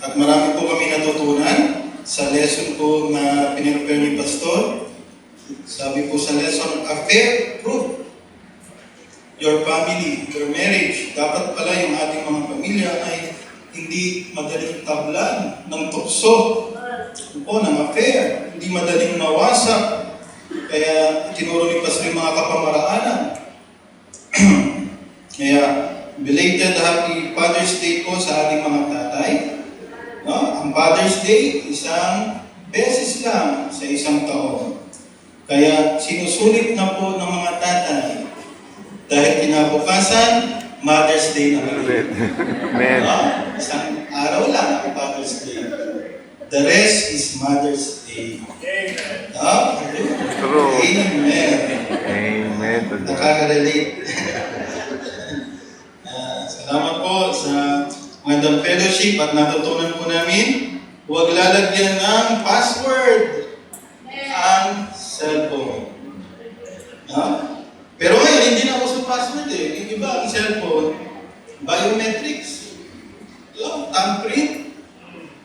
At marami po kami natutunan sa lesson po na pinirepare ni Pastor Sabi po sa lesson, affair proof. Your family, your marriage, dapat pala yung ating mga pamilya ay hindi madaling tablan ng tukso o ng affair, hindi madaling mawasak. Kaya tinuro ni Pastor yung mga kapamaraanan. Kaya belated Happy Father's Day po sa ating mga tatay. No? Ang Father's Day, isang beses lang sa isang taon. Kaya sinusulit na po ng mga tatay dahil kinabukasan, Mother's Day na rin. Isang araw lang ang Father's Day. The rest is Mother's Day. True. Amen. Amen. Nakaka-relate. Salamat po sa Magandang Fellowship at natutunan po namin, huwag lalagyan ng password ang cellphone. Pero ngayon, hindi na uso password eh. Yung iba, ang cellphone, biometrics. Thumbprint.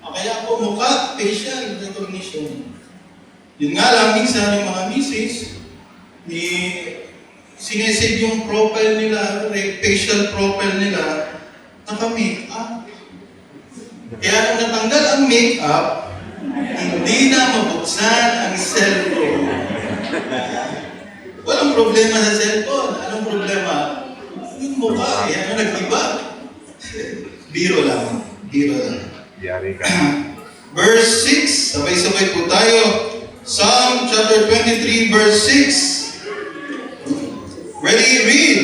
Kaya po mukha, facial recognition. Yun nga lang, minsan yung mga misis, sinesave yung profile nila, facial profile nila, naka-make-up. Kaya nung natanggal ang make-up, hindi na mabuksan ang cellphone. Walang problema sa cellphone. Anong problema? Yung mukha. Yan ang nag-iba. Biro lang. Biro lang. Yari ka. Verse 6. Sabay-sabay po tayo. Psalm chapter 23, verse 6. Ready, read.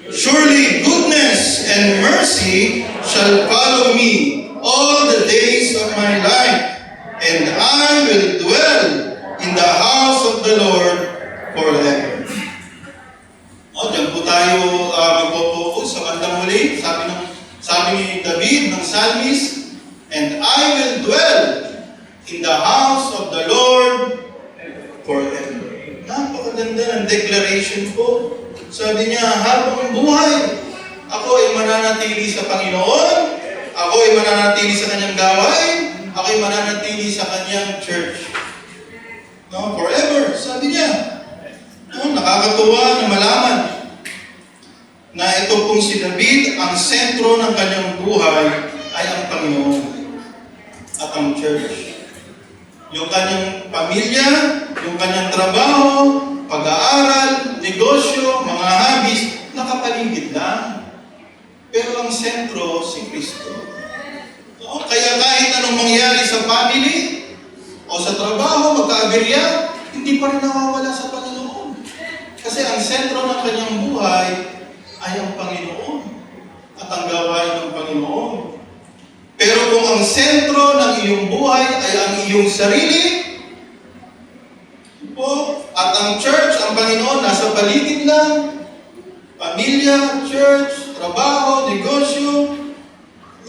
Surely goodness and mercy shall follow me all the days of my life, and I will dwell in the house of the Lord forever. Diyan po tayo magpo-focus sa bandang huli. Sabi ni David ng Psalmist, and I will dwell in the house of the Lord forever. Napakaganda ng declaration po. Sabi niya, habang buhay, ako ay mananatili sa Panginoon, ako ay mananatili sa kanyang gawain, ako ay mananatili sa kanyang church. No, forever, sabi niya. No, nakakatuwa na malaman na ito pong si David, ang sentro ng kanyang buhay ay ang Panginoon at ang church. Yung kanyang pamilya, yung kanyang trabaho, pag-aaral, negosyo, mga habis, nakapaligid lang. Pero ang sentro, si Kristo. No? Kaya kahit anong mangyari sa family o sa trabaho, magkaaberya, hindi pa rin nawawala sa Panginoon. Kasi ang sentro ng kanyang buhay ay ang Panginoon at ang gawain ng Panginoon. Pero kung ang sentro ng iyong buhay ay ang iyong sarili, at ang church, ang Panginoon, nasa paligid lang, pamilya, church, trabaho, negosyo,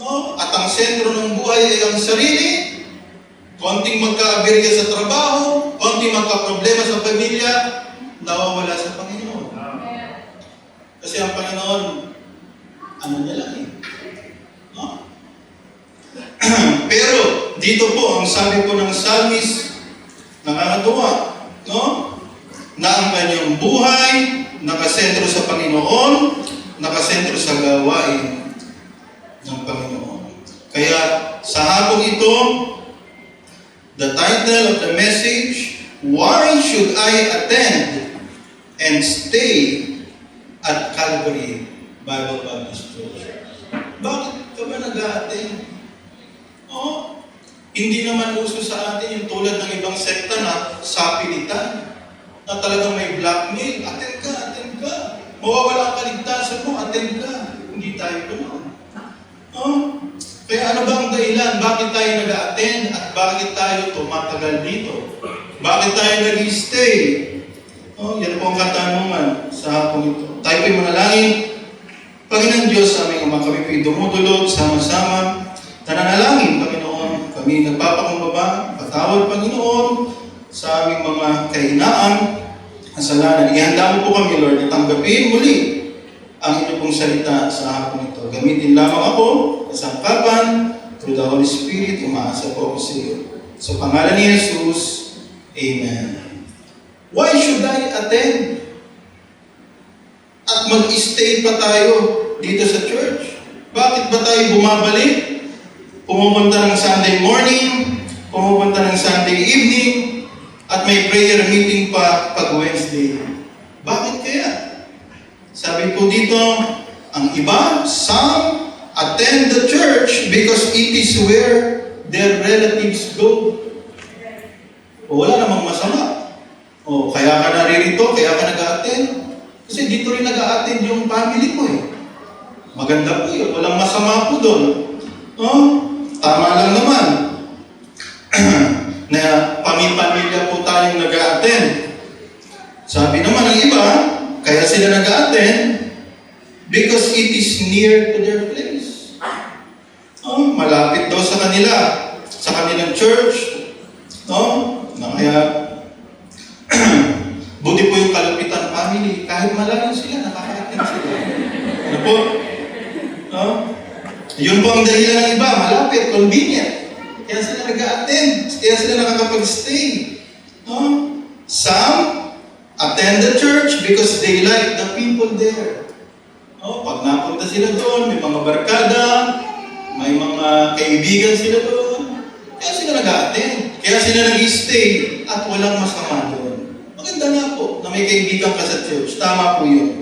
no? At ang sentro ng buhay ay ang sarili, konting magkaaberya sa trabaho, konting magkaproblema sa pamilya, nawawala sa Panginoon. Kasi ang Panginoon, ano niya lang eh. No? Pero, dito po, ang sabi po ng Psalmist, nakakatuwa, no? Na ang kanyang buhay, nakasentro sa Panginoon, nakasentro sa gawain ng Panginoon. Kaya, sa hapong ito, the title of the message, Why Should I Attend and Stay at Calvary Bible Baptist Church? Bakit ka ba nag-a-attend? Hindi naman uso sa atin yung tulad ng ibang sekta na sapilitan, na talagang may blackmail. Attend ka. Mawawala ang kaligtasan mo, attend ka. Hindi tayo ganoon. Kaya ano ba ang dahilan? Bakit tayo nag-a-attend at bakit tayo tumatagal dito? Bakit tayo nag-stay? Yan po ang katanungan sa hapon ito. Tayo po'y manalangin. Panginoon Diyos, aming Ama, kami po'y dumudulog, sama-sama. Nananalangin, Panginoon. Kami nagpapakumbaba, patawad, Panginoon, sa aming mga kahinaan, kasalanan. Ihanda mo po kami, Lord, at tanggapin muli ang inyong pong salita sa hapon ito. Gamitin lamang ako, kasangkapan, through the Holy Spirit, umaasa po ako sa iyo. Sa pangalan ni Jesus, Amen. Why should I attend? At mag-stay pa tayo dito sa church? Bakit ba tayo bumabalik? Pumupunta ng Sunday morning, pumupunta ng Sunday evening, at may prayer meeting pa pag Wednesday. Bakit kaya? Sabi po dito, ang iba, some attend the church because it is where their relatives go. O wala namang masama. O kaya ka naririto, kaya ka nag-attend. Kasi dito rin nag-attend yung family mo eh. Maganda po yun. Walang masama po doon. Tama lang naman. Na pamilya po tayong nag-attend. Sabi naman ng iba, kaya sila nag-attend because it is near to their place. Malapit daw sa kanila, sa kanilang church. Kaya buti po yung kalupitan family, kahit malayo sila, nakaka-attend sila. Ano po? Yun po ang dahilan ng iba, malapit, convenient. Kaya sila nag-attend, kaya sila nakakapag-stay. Some attend the church because they like the people there. Pag napunta sila doon, may mga barkada, may mga kaibigan sila doon. Kaya sila nag-attend, kaya sila nag-stay, at walang masama doon. Maganda nga po na may kaibigan ka sa church. Tama po yun.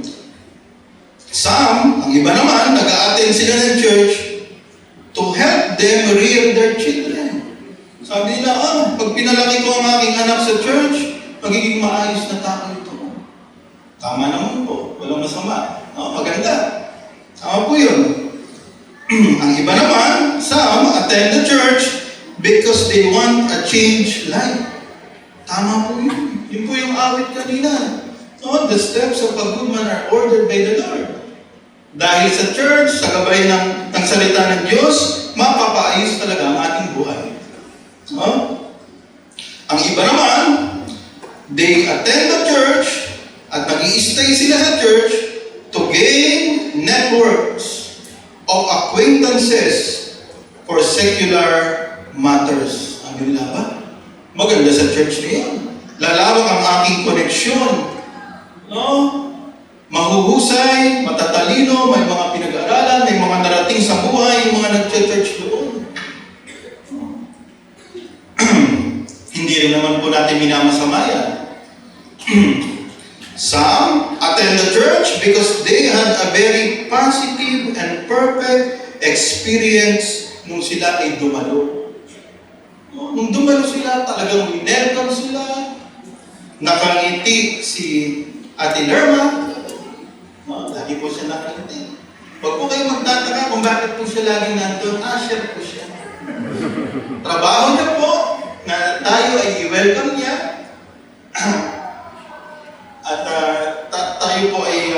Some, ang iba naman, nag-attend sila ng church to help them rear their children. Sabi nila, pag pinalaki ko ang aking anak sa church, magiging maayos na tao ito. Tama naman po. Walang masama. Maganda. Tama po yun. Ang iba naman, some attend the church because they want a changed life. Tama po yun. Yun po yung awit kanina. The steps of a good man are ordered by the Lord. Dahil sa church, sa gabay ng salita ng Diyos, mapapaayos talaga ang ating buhay. Ang iba naman, they attend the church at nag-i-stay sila sa church to gain networks of acquaintances for secular matters. Ang nila ba? Maganda sa church niya. Lalawak ang aking koneksyon. Mahuhusay, matatalino, may mga pinag-aralan, may mga narating sa buhay, yung mga nag-church doon. Hindi rin naman po natin minamasama yan. Some attend the church because they had a very positive and perfect experience nung sila ay dumalo. Nung dumalo sila, talagang winelcome sila. Nakangiti si Ate Lerma. Lagi po siya nakangiti. Huwag po kayo magtataka kung bakit po siya laging nandun. Share po siya. Trabaho niya po na tayo ay i-welcome niya. At tayo po ay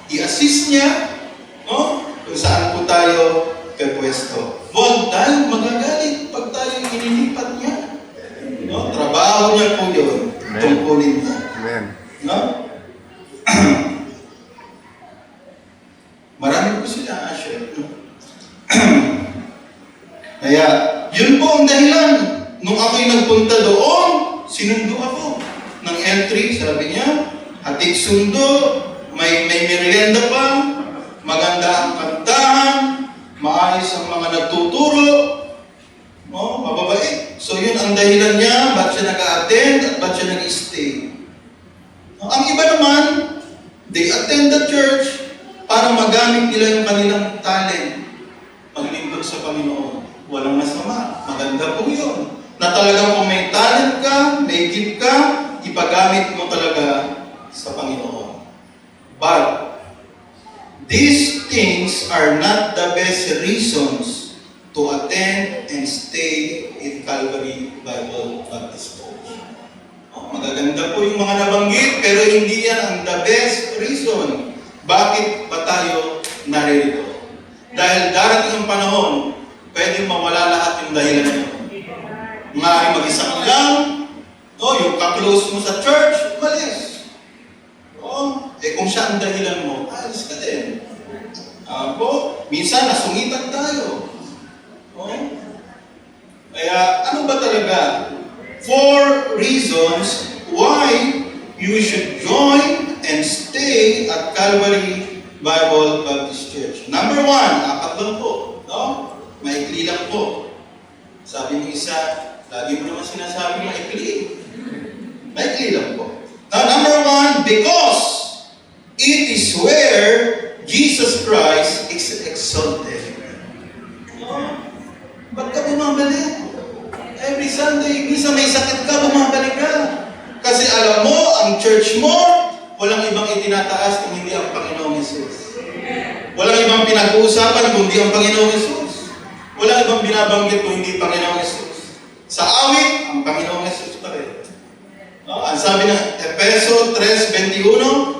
i-assist niya. Kung saan po tayo pwesto. Huwag tayo magagalit pag tayo inilipat niya. Trabaho niya po yun. Tungkulin niya. Amen. Marami po sila, Asher. Kaya, yun po ang dahilan. Nung ako'y nagpunta doon, sinundo ako ng entry, sabi niya, hatid sundo, may merienda pa, maganda ang kantahan, maayos ang mga nagtuturo, mababait. So yun ang dahilan niya, ba't siya nag-attend at ba't siya nag-stay. Ang iba naman, they attend the church para magamit nila yung kanilang talent. Maglingkod sa Panginoon. Walang masama. Maganda po yun. Na talagang kung may talent ka, may gift ka, ipagamit mo talaga sa Panginoon. But, these things are not the best reasons to attend and stay in Calvary Bible Baptist Church. Magaganda po yung mga nabanggit, pero hindi yan ang the best reason. Bakit ba tayo naririto? Dahil darating ang panahon, pwedeng mawala lahat yung dahilan nyo. Maaaring mag-isa ka lang, yung ka-close mo sa church, umalis. Kung siya ang dahilan mo, alis ka din. Minsan, nasungitan tayo. Kaya, ano ba talaga? 4 reasons why you should join and stay at Calvary Bible Baptist Church. Number 1, apat lang po. No? Maikli lang po. Sabi ng isa, lagi mo naman sinasabi maikli. Maikli lang po. Now, number 1, because it is where Jesus Christ is exalted. No? Ba't ka bumabalik? Every Sunday, minsan may sakit ka, bumabalik ka. Kasi alam mo, ang church mo, walang ibang itinataas kung hindi ang Panginoong Hesus. Walang ibang pinag-uusapan kung hindi ang Panginoong Hesus. Walang ibang binabanggit kung hindi Panginoong Hesus. Sa awit, ang Panginoong Hesus pa rin. No? Ang sabi ng Efeso 3:21,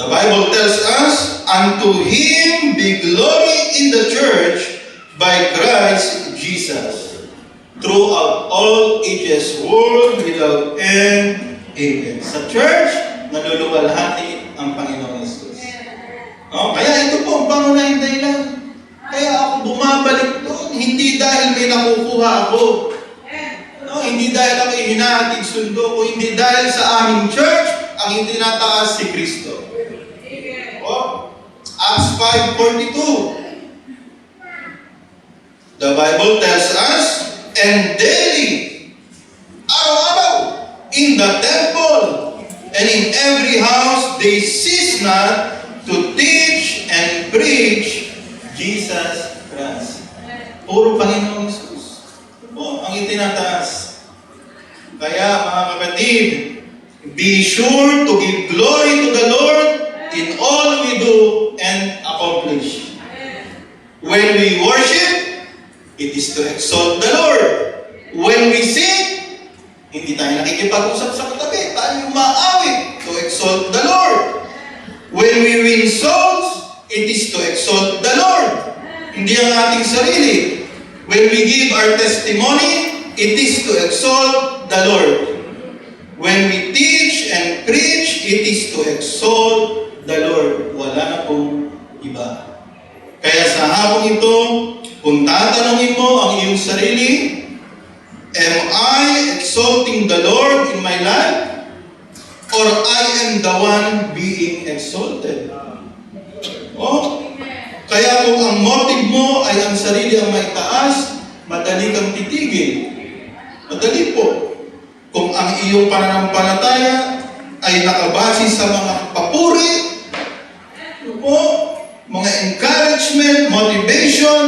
the Bible tells us, unto Him be glory in the church by Christ Jesus, throughout all ages, world without end. Amen. Sa church, naluluwalhati ang Panginoong Hesus. No? Kaya ito po ang pangunahing dahilan. Kaya ako bumabalik doon, hindi dahil may nakukuha ako. No? Hindi dahil ako hinahatid sundo ko, hindi dahil sa aming church ang itinataas si Kristo. Oh, Acts 5:42. The Bible tells us, and daily, araw-araw, in the temple, and in every house, they cease not to teach and preach Jesus Christ. Puro Panginoong Hesus. Ito ang itinataas. Kaya mga kapatid, be sure to give glory to the Lord in all we do and accomplish. When we worship, it is to exalt the Lord. When we sing, hindi tayo nakikipag-usap sa katabi. Tayo maawit to exalt the Lord. When we win souls, it is to exalt the Lord. Hindi ang ating sarili. When we give our testimony, it is to exalt the Lord. When we teach and preach, it is to exalt the Lord. Wala na pong iba. Kaya sa hapong ito, kung tatanungin mo ang iyong sarili, am I exalting the Lord in my life? Or I am the one being exalted? Oh, kaya kung ang motive mo ay ang sarili ang maitaas, madali kang titigil. Madali po. Kung ang iyong pananampalataya ay nakabase sa mga papuri, po, mga encouragement, motivation,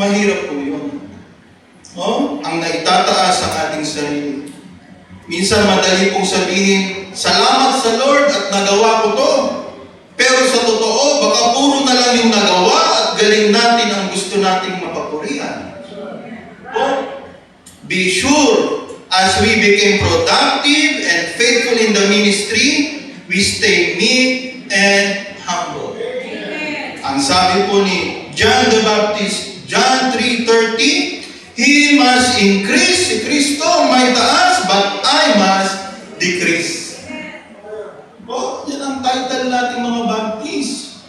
mahirap po yun. No? Ang naitataas ang ating sarili. Minsan madali pong sabihin, salamat sa Lord at nagawa ko to. Pero sa totoo, baka puro na lang yung nagawa at galing natin ang gusto nating mapapurihan. Oh, be sure, as we became productive and faithful in the ministry, we stay meek and humble. Ang sabi po ni John the Baptist, John 3:30, He must increase, si Kristo may taas, but I must decrease. Oh, yan ang title natin mga Baptist.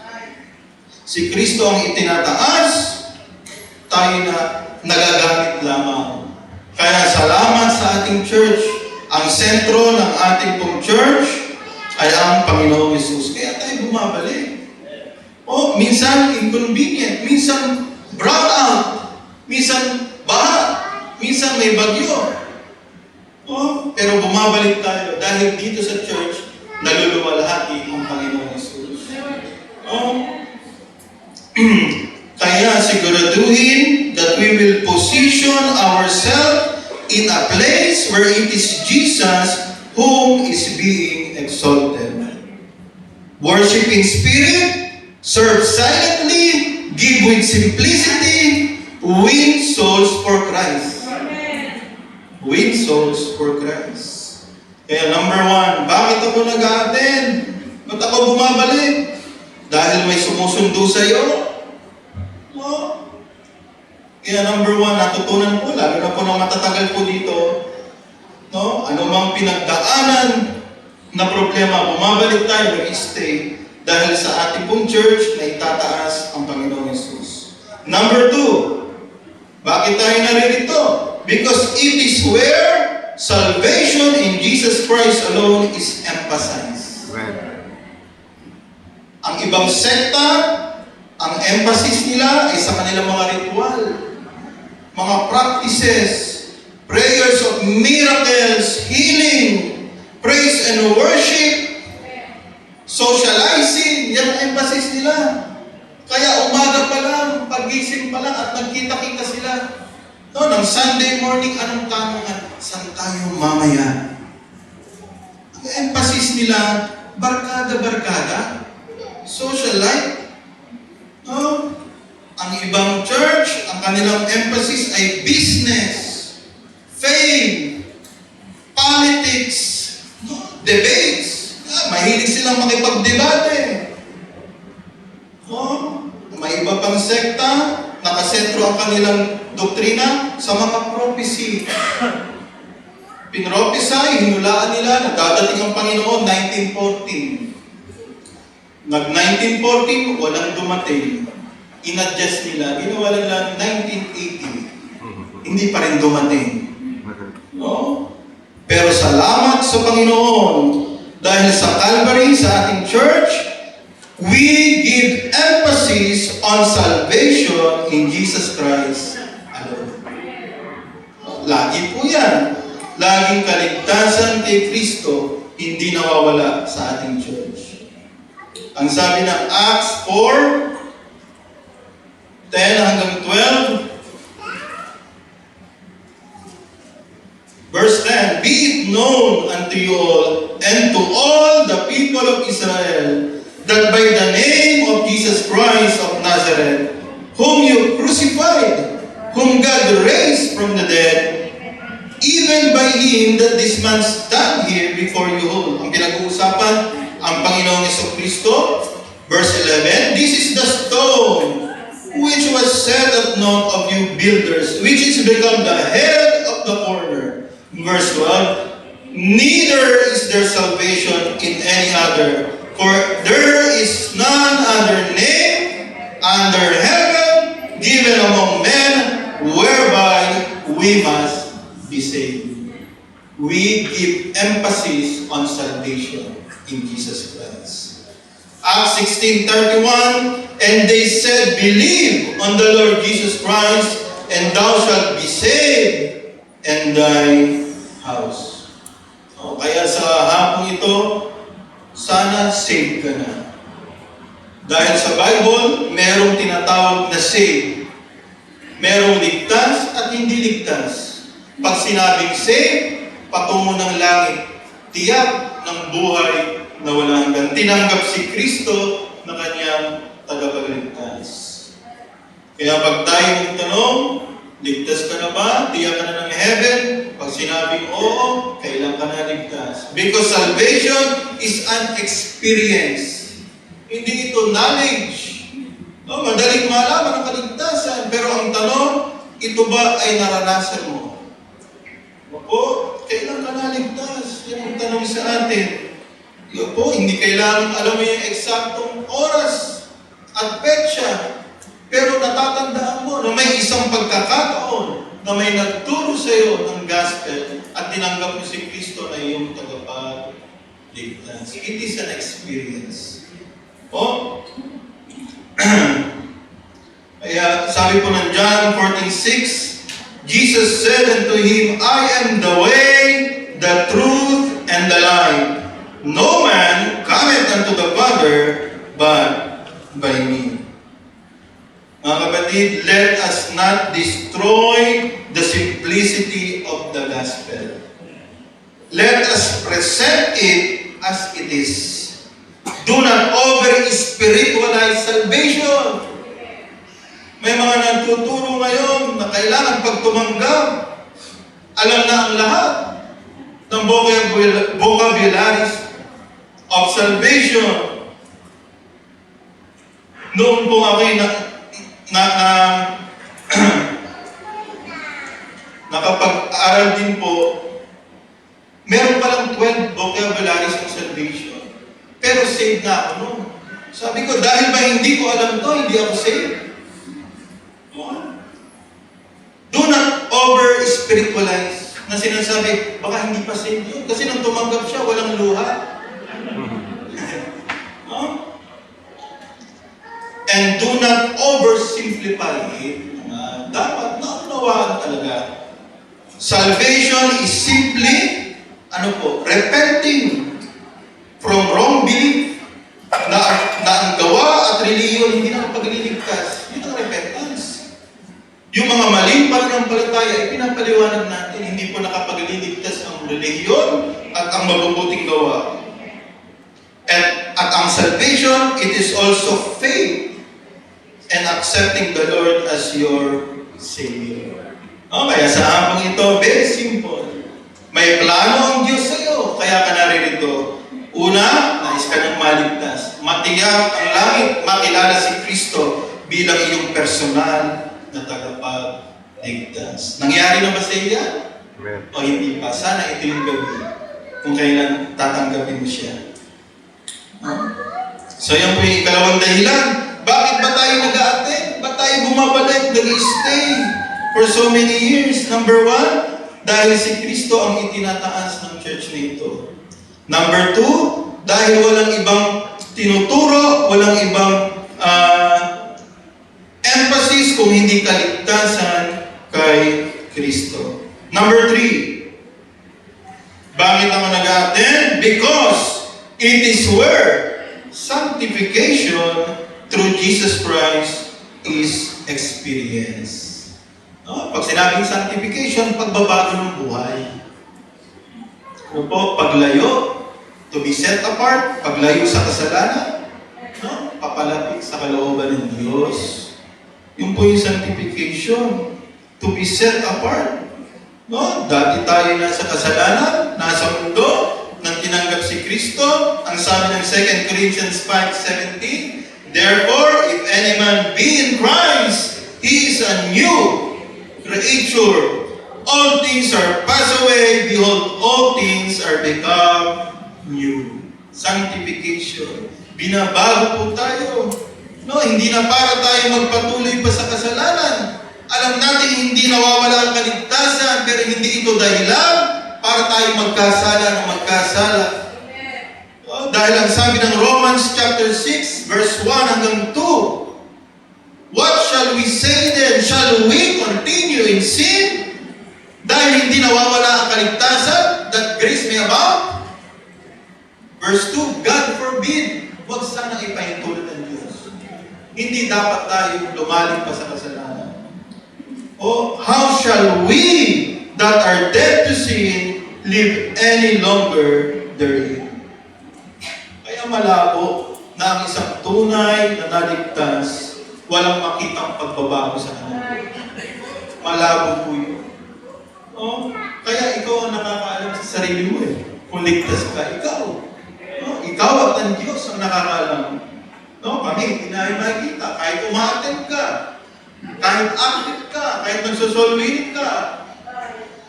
Si Kristo ang itinataas, tayo na nagagamit lamang. Kaya salamat sa ating church. Ang sentro ng ating pong church ay ang Panginoong Hesus. Kaya tayo bumabalik. Oh, minsan inconvenient, minsan brown out, minsan baha, minsan may bagyo. Oh, pero bumabalik tayo dahil dito sa church, naluluwalhati ang Panginoong Hesus. Oh, kaya siguraduhin that we will position ourselves in a place where it is Jesus whom is being exalted. Worship in spirit, serve silently, give with simplicity, win souls for Christ. Win souls for Christ. Kaya number 1, bakit ako nag-a-attend? Ba't ako bumabalik? Dahil may sumusundo sa iyo? No. Kaya number 1, natutunan ko, lalo na po na matatagal po dito, no? Ano mang pinagdaanan na problema, bumabalik tayo, nag-stay, dahil sa ating pong church na itataas ang Panginoong Hesus. Number 2, bakit tayo naririto? Because it is where Salvation in Jesus Christ alone is emphasized. Amen. Ang ibang sekta, ang emphasis nila ay sa kanilang mga ritual, mga practices, prayers of miracles, healing, praise and worship, socializing, yan ang emphasis nila. Kaya umaga pa lang, pagising pa lang at nagkita-kita sila. No, ng Sunday morning, anong tanungan? Saan tayo mamaya? Ang emphasis nila, barkada-barkada, social life. No? Ang ibang church, ang kanilang emphasis ay business, fame, politics, no? Debates. Mahilig silang makipagdebate. No? May iba pang sekta, nakasentro ang kanilang doktrina sa mga prophecy. Pinrophesy, hinulaan nila, nagdadating ang Panginoon 1914. Nag-1914, walang dumating. In-adjust nila, ginawa nila 1980. Hindi pa rin dumating. No? Pero salamat sa Panginoon dahil sa Calvary, sa ating church, we give emphasis on salvation in Jesus Christ alone. Lagi po yan. Laging kaligtasan kay Kristo, hindi nawawala sa ating church. Ang sabi ng Acts 4, 10 hanggang 12, verse 10, be it known unto you all and to all the people of Israel that by the name of Jesus Christ of Nazareth, whom you crucified, whom God raised from the dead, even by Him that this man stand here before you all. Ang pinag-uusapan, ang Panginoong Jesucristo, verse 11, this is the stone which was set at naught of you builders, which is become the head of the corner. Verse 12, neither is there salvation in any other, for there is none other name under heaven given among men whereby we must be saved. We give emphasis on salvation in Jesus Christ. Acts 16:31, and they said, believe on the Lord Jesus Christ, and thou shalt be saved, and thy house. So, kaya sa hapong ito, sana saved ka na. Dahil sa Bible, merong tinatawag na saved. Merong ligtas at hindi ligtas. Pag sinabing save, patungo ng langit, tiyak ng buhay na wala hanggan. Tinanggap si Kristo na kanyang tagapagligtas. Kaya pag tayo magtanong, ligtas ka na ba? Tiyak ka na ng heaven? Pag sinabing oo, kailan ka na ligtas? Because salvation is an experience. Hindi ito knowledge. No, madaling malaman ang kaligtasan. Pero ang tanong, ito ba ay naranasan mo? Opo, kailan ka naligtas? Yan ang tanong sa atin. Opo, hindi kailangan alam mo yung eksaktong oras at petsa. Pero natatandaan mo na may isang pagkakataon na may nagturo sa iyo ng gospel at tinanggap mo si Kristo na iyong tagapagligtas. It is an experience. O? Kaya sabi po ng John 14:6, Jesus said unto him, I am the way, the truth, and the life. No man cometh unto the Father, but by me. Mga kapatid, let us not destroy the simplicity of the gospel. Let us present it as it is. Do not over-spiritualize salvation. May mga nagtuturo ngayon na kailangan pag tumanggap, alam na ang lahat ng vocabularies of salvation. Noon po ako'y nakapag-aral din po, meron palang 12 vocabularies of salvation. Pero saved na ako noon. Sabi ko, dahil ba hindi ko alam to, hindi ako saved. Do not over-spiritualize na sinasabi, baka hindi pa saved yun. Kasi nung tumanggap siya, walang luha. No? And do not oversimplify it. Dapat naunawaan talaga. Salvation is simply, repenting from wrong belief na ang gawa at reliyon hindi nakapagliligtas. Yun ang repentance. Yung mga maling pananampalataya, ipinapaliwanag natin, hindi po nakapagliligtas ang reliyon at ang mabubuting gawa. At ang salvation, it is also faith and accepting the Lord as your Savior. Kaya sa hapong ito, very simple. May plano ang Diyos sa iyo, kaya ka naririto. Una, nais ka ng maligtas. Matiyak ang langit, makilala si Kristo bilang iyong personal na tagapagligtas. Nangyari na ba sa iyo? O hindi pa? Sana ito yung gabi kung kailan tatanggapin mo siya. So yan po yung ikalawang dahilan. Bakit ba tayo nag-a-attend? Ba't tayo bumabalik, nag-stay for so many years? Number one, dahil si Kristo ang itinataas ng church na ito. Number two, dahil walang ibang tinuturo, walang ibang emphasis kung hindi kaligtasan kay Kristo. Number three, bakit ako nag-a-attend? Because it is where sanctification through Jesus Christ is experienced. Pag sinabing sanctification, pagbabago ng buhay. Paglayo, to be set apart, paglayo sa kasalanan, papalapit sa kalooban ng Diyos. Yung po yung sanctification, to be set apart. Dati tayo nasa kasalanan, nasa mundo, nang tinanggap si Kristo, ang sabi ng 2 Corinthians 5:17, therefore, if any man be in Christ, he is a new creature. All things are passed away, behold, all things are become new. Sanctification. Binabago po tayo. Hindi na para tayo magpatuloy pa sa kasalanan. Alam natin hindi nawawala ang kaligtasan, pero hindi ito dahilan para tayo magkasala ng magkasala. Dahil ang sabi ng Romans chapter 6, verse 1 hanggang 2, what shall we say then? Shall we continue in sin? Dahil hindi nawawala ang kaligtasan, that grace may abound? Verse 2, God forbid, huwag sanang ipahintulad ng Diyos. Hindi dapat tayo lumalim pa sa kasalanan. How shall we that are dead to sin live any longer therein? Kaya malabo na ang isang tunay na naligtas, walang makitang pagbabago sa kanya. Malabo po yun. Kaya ikaw ang nakakaalam sa sarili mo Kung ligtas ka, ikaw. Ikaw at ang Diyos ang nakakaalam. Kami, hindi namin makikita. Kahit umaattend ka, kahit active ka, kahit nagsosolwin ka,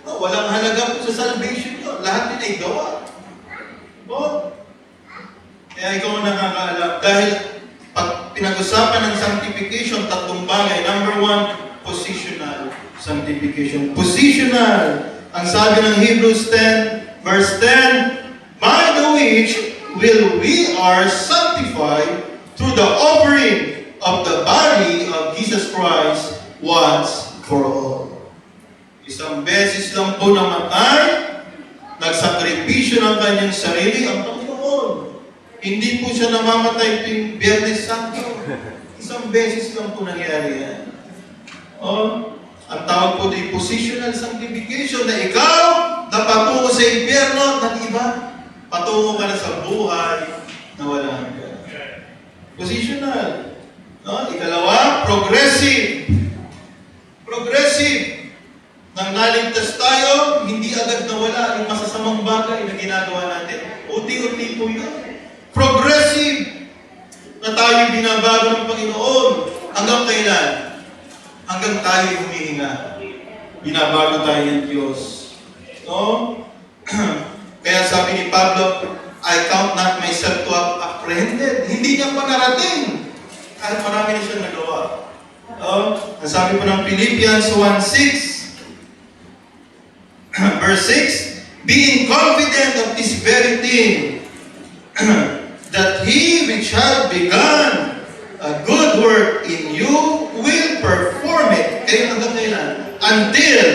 walang halaga po sa salvation yun. Lahat din ay gawa. Kaya ikaw ang nakakaalam. Dahil pag pinag-usapan ng sanctification, tatlong bagay. Number one, positional sanctification. Positional. Ang sabi ng Hebrews 10, verse 10, by the which will we are sanctified through the offering of the body of Jesus Christ once for all. Isang beses lang po namatay, nagsakripisyo ng kanyang sarili ang Panginoon. Hindi po siya namamatay tuwing Biyernes Santo. Isang beses lang po nangyari yan. Ang tawag po din positional sanctification na ikaw na patungo sa impyerno ng iba, patungo ka na sa buhay na wala hanggan. Positional. Ikalawa, progressive. Progressive. Nang naligtas tayo, hindi agad nawala yung masasamang bagay na ginagawa natin. Unti-unti po yun. Progressive. Na tayo binabago ng Panginoon. Hanggang kailan? Hanggang tayo humihinga. Binabago tayo ng Diyos. Kaya sabi ni Pablo, I count not myself to have apprehended. Hindi niya pa narating. Kahit marami na siyang nagawa. Ang sabi po ng Philippians 1:6, verse 6, being confident of this very thing, that he which hath begun a good work in you will perform it. Kayo hanggang kailan? Until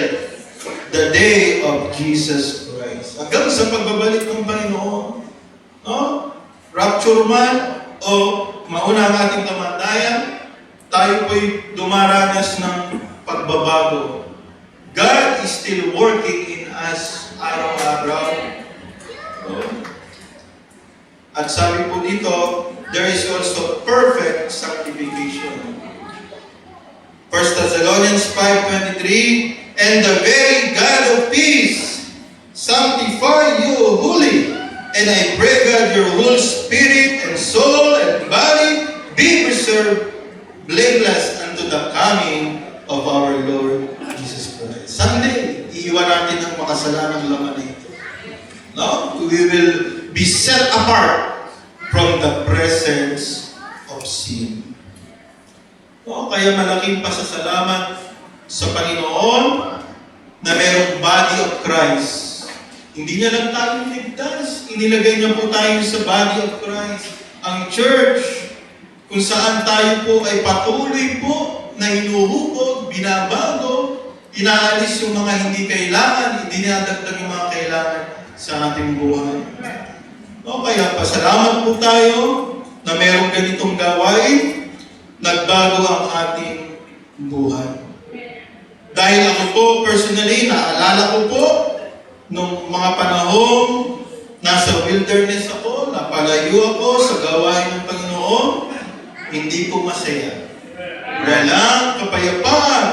the day of Jesus Christ. Hanggang sa pagbabalik ng Panginoon. No? Rapture man o mauna ang ating kamatayan, tayo po'y dumaranas ng pagbabago. God is still working in us araw-araw. At sabi po dito, there is also perfect sanctification. 1 Thessalonians 5:23, and the very God of peace sanctify you wholly, and I pray God your whole spirit and soul and body be preserved blameless unto the coming of our Lord Jesus Christ. Someday, iiwan natin ang makasalanang laman na ito. No? We will be set apart from the presence of sin. No? Kaya malaking pasasalamat sa Panginoon na mayroong body of Christ. Hindi niya lang tayo niligtas. Inilagay niya po tayo sa body of Christ. Ang church, kung saan tayo po ay patuloy po na hinuhubog, binabago, inaalis yung mga hindi kailangan, hindi dinadagdag yung mga kailangan sa ating buhay. No, kaya pasalamat po tayo na mayroong ganitong gawain, nagbago ang ating buhay. Dahil ako po, personally, naalala ko po, nung mga panahon, nasa wilderness ako, napalayo ako sa gawain ng Panginoon, hindi ko masaya. Walang kapayapaan.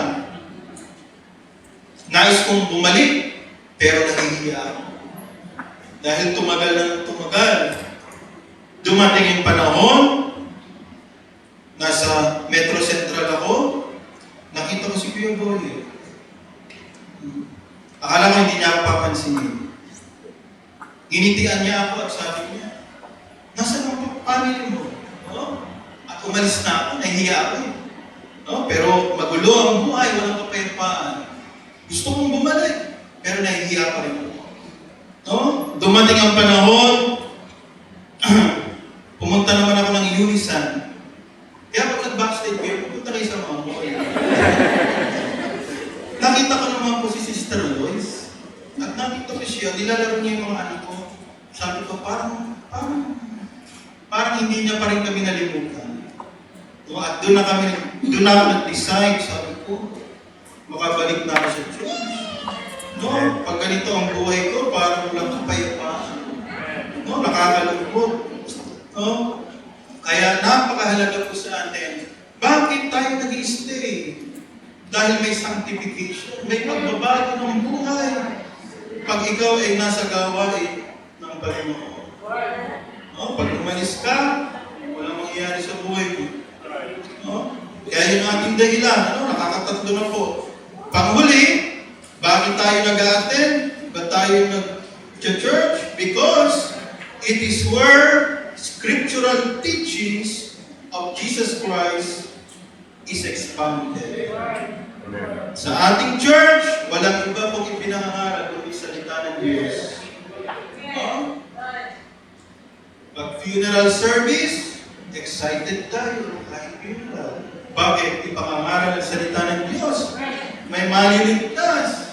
Nais kong bumalik, pero nahihiya ako. Dahil tumagal na tumagal. Dumating yung panahon, nasa Metro Central ako, nakita ko si Kuya Boy. Akala ko hindi niya ako papansinin. Ginitian niya ako at sabi niya, nasaan ang family mo? No? At umalis na ako, nahihiya ako eh. No? Pero magulo ang buhay, walang kapayapaan. Gusto kong bumalik, pero nahihiya pa rin ako. No? Dumating ang panahon, pumunta naman ako ng Unisan. Kaya pag nag-backstage kayo, pupunta kayo sa mga mall. Nakita ko naman po si Sister Lois. At nakita ko siya, nilalaro niya yung mga anak ko. Sabi ko, parang hindi niya pa rin kami nalimutan. At doon na ako nag-decide, sabi ko, makabalik na ako sa church. No, pag ganito ang buhay ko, parang walang kapayapaan. No, nakakalungkot. No? Kaya napakahalaga po sa atin. Bakit tayo nag-i-stay? Dahil may sanctification, may pagbabago ng buhay. Pag ikaw ay nasa gawain ng Panginoon. No? Pag umalis ka, walang mangyayari sa buhay mo. No? Kaya yung ating dahilan, nakakatatlo na po. Panghuli, bakit tayo nag-a-attend? Ba't tayo nag-church? Because it is where scriptural teachings of Jesus Christ is expounded. Sa ating church, walang iba pong ipinangangaral kundi salita ng Diyos. No? Pag funeral service, excited tayo kahit funeral. Bakit? Ipangangaral ang salita ng Diyos. May maliligtas.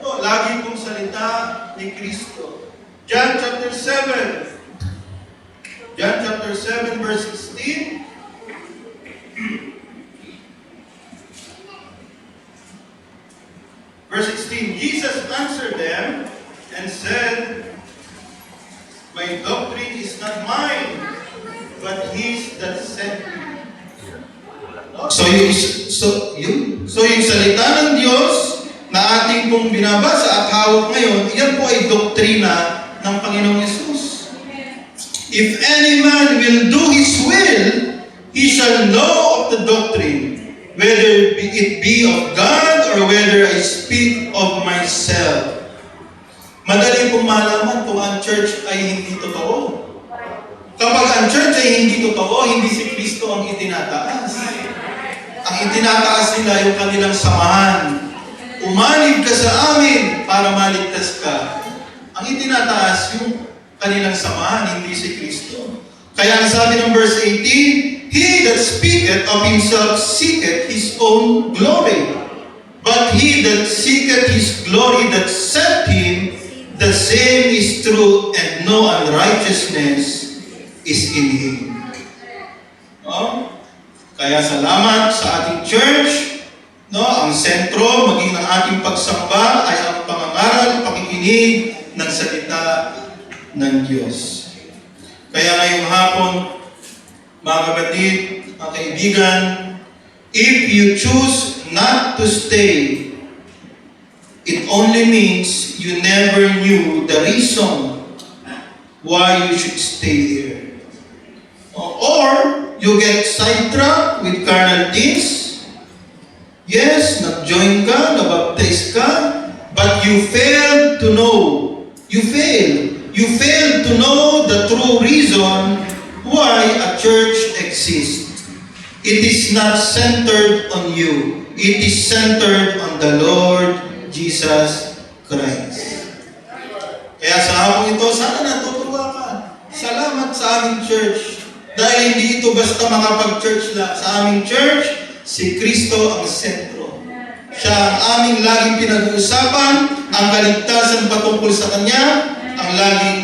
Lagi pong salita ni Kristo. John chapter 7. John chapter 7 verse 16. Verse 16, Jesus answered them and said, my doctrine is not mine, but his that sent me. So yung salita ng Diyos na ating pong binabasa at hawak ngayon, yan po ay doktrina ng Panginoong Yesus. If any man will do his will, he shall know of the doctrine, whether it be of God or whether I speak of myself. Madali pong malaman kung ang church ay hindi totoo. Kapag ang church ay hindi totoo, hindi si Kristo ang itinataas. Ang itinataas nila yung kanilang samahan. Umanib ka sa amin para maligtas ka. Ang itinataas yung kanilang samahan, hindi si Kristo. Kaya ang sabi ng verse 18, He that speaketh of himself seeketh his own glory. But he that seeketh his glory that sent him, the same is true, and no unrighteousness is in him. Oh? Kaya salamat sa ating church. No, ang sentro, maging ng ating pagsamba ay ang pangangaral, pakikinig ng salita ng Diyos. Kaya ngayong hapon, mga kapatid, mga kaibigan, if you choose not to stay, it only means you never knew the reason why you should stay there. Or you get sidetracked with carnal things. Yes, nag-join ka, nabaptize ka, but you failed to know. You failed to know the true reason why a church exists. It is not centered on you. It is centered on the Lord Jesus Christ. Kaya sa hapong ito, sana natutuwa ka. Salamat sa aming church. Dahil hindi ito basta makapag-church lang. Sa aming church, si Kristo ang sentro. Siya ang aming laging pinag-uusapan, ang kaligtasan patungkol sa Kanya, ang laging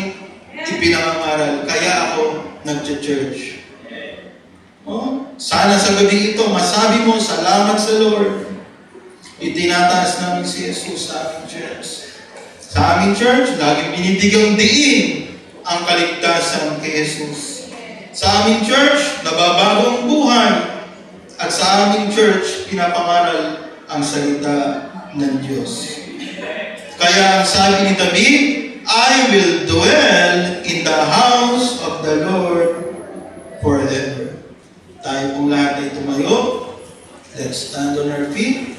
ipinangangaral. Kaya ako nag-church. Oh, sana sa gabi ito, masabi mo, salamat sa Lord. Itinataas namin si Jesus sa aming church. Sa aming church, laging binibigyang diin ang kaligtasan kay Jesus. Sa aming church, nababago ang buhay. At sa aming church, pinapangaral ang salita ng Diyos. Kaya ang sabi ni David, I will dwell in the house of the Lord forever. Tayo pong lahat ay tumayo. Let's stand on our feet.